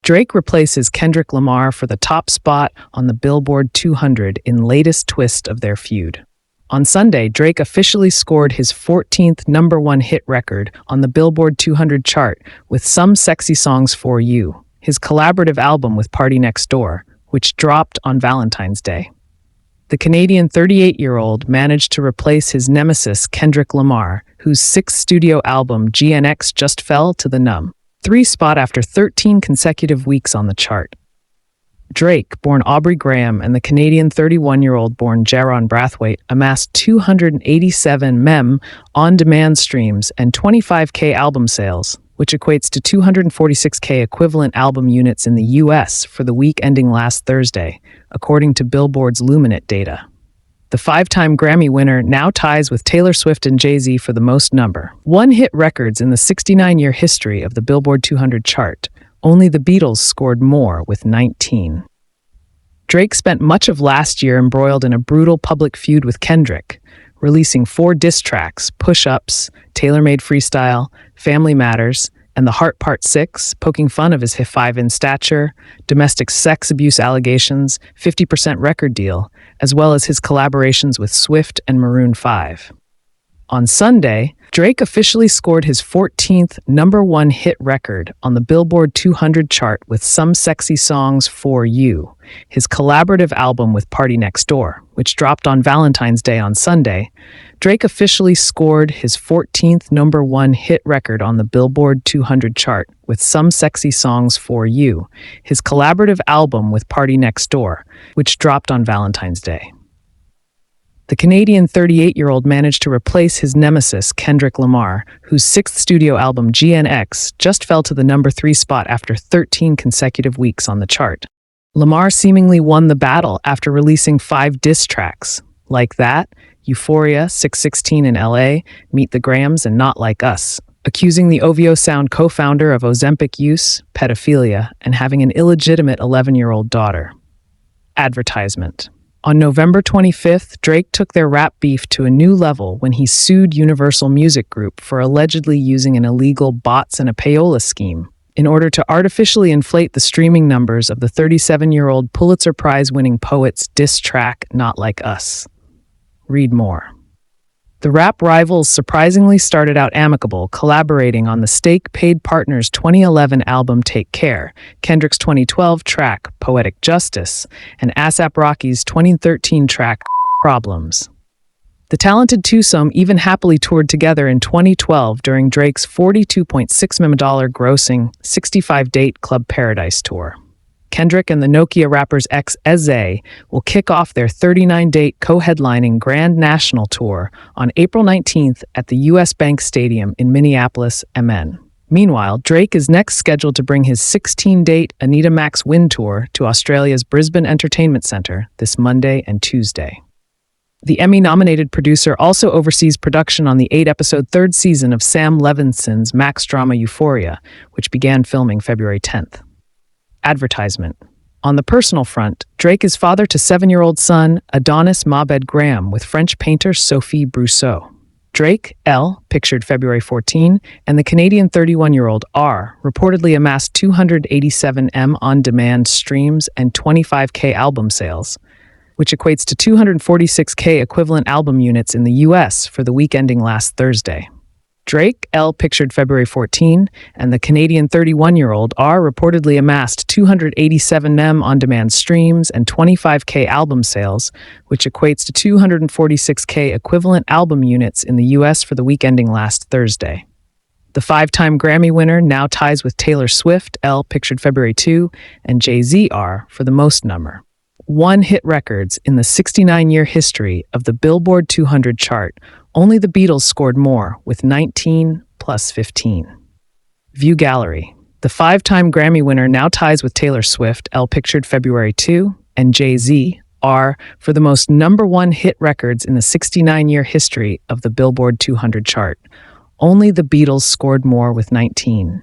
Drake replaces Kendrick Lamar for the top spot on the Billboard 200 in latest twist of their feud. On Sunday, Drake officially scored his 14th #1 hit record on the Billboard 200 chart with Some Sexy Songs for You, his collaborative album with Party Next Door, which dropped on Valentine's Day. The Canadian 38-year-old managed to replace his nemesis Kendrick Lamar, whose sixth studio album GNX just fell to the #3 spot after 13 consecutive weeks on the chart. Drake, born Aubrey Graham, and the Canadian 31-year-old born Jaron Brathwaite amassed 287 MEM on-demand streams and 25K album sales, which equates to 246K equivalent album units in the U.S. for the week ending last Thursday, according to Billboard's Luminate data. The five-time Grammy winner now ties with Taylor Swift and Jay-Z for the most #1 hit records in the 69-year history of the Billboard 200 chart. Only the Beatles scored more with 19. Drake spent much of last year embroiled in a brutal public feud with Kendrick, releasing 4 diss tracks: Push Ups, Tailor-Made Freestyle, Family Matters, and The Heart Part 6, poking fun of his 5 in stature, domestic sex abuse allegations, 50% record deal, as well as his collaborations with Swift and Maroon 5. On Sunday, Drake officially scored his 14th #1 hit record on the Billboard 200 chart with Some Sexy Songs for You, his collaborative album with Party Next Door, which dropped on Valentine's Day on Sunday. Drake officially scored his 14th #1 hit record on the Billboard 200 chart with Some Sexy Songs for You, his collaborative album with Party Next Door, which dropped on Valentine's Day. The Canadian 38-year-old managed to replace his nemesis Kendrick Lamar, whose sixth studio album GNX just fell to the #3 spot after 13 consecutive weeks on the chart. Lamar seemingly won the battle after releasing 5 diss tracks, Like That, Euphoria, 616 in LA, Meet the Grahams, and Not Like Us, accusing the OVO Sound co-founder of Ozempic use, pedophilia, and having an illegitimate 11-year-old daughter. Advertisement. On November 25th, Drake took their rap beef to a new level when he sued Universal Music Group for allegedly using an illegal bots and a payola scheme in order to artificially inflate the streaming numbers of the 37-year-old Pulitzer Prize-winning poet's diss track, Not Like Us. Read more. The rap rivals surprisingly started out amicable, collaborating on the Stake Paid Partners' 2011 album Take Care, Kendrick's 2012 track Poetic Justice, and A$AP Rocky's 2013 track Problems. The talented twosome even happily toured together in 2012 during Drake's $42.6 million grossing 65-date Club Paradise tour. Kendrick and the Nokia rappers X-Eze will kick off their 39-date co-headlining Grand National Tour on April 19th at the US Bank Stadium in Minneapolis, MN. Meanwhile, Drake is next scheduled to bring his 16-date Anita Max Win Tour to Australia's Brisbane Entertainment Centre this Monday and Tuesday. The Emmy-nominated producer also oversees production on the 8-episode third season of Sam Levinson's Max drama Euphoria, which began filming February 10th. Advertisement. On the personal front, Drake is father to 7-year-old son Adonis Mabed Graham with French painter Sophie Brousseau. Drake, L, pictured February 14, and the Canadian 31-year-old R reportedly amassed 287 M on-demand streams and 25K album sales, which equates to 246K equivalent album units in the U.S. for the week ending last Thursday. Drake, L, pictured February 14, and the Canadian 31-year-old R reportedly amassed 287 M on-demand streams and 25K album sales, which equates to 246K equivalent album units in the U.S. for the week ending last Thursday. The 5-time Grammy winner now ties with Taylor Swift, L, pictured February 2, and Jay-Z, R, for the most #1 hit records in the 69-year history of the Billboard 200 chart. Only the Beatles scored more, with 19 plus 15. View Gallery. The 5-time Grammy winner now ties with Taylor Swift, L, pictured February 2, and Jay-Z, R, for the most #1 hit records in the 69-year history of the Billboard 200 chart. Only the Beatles scored more with 19.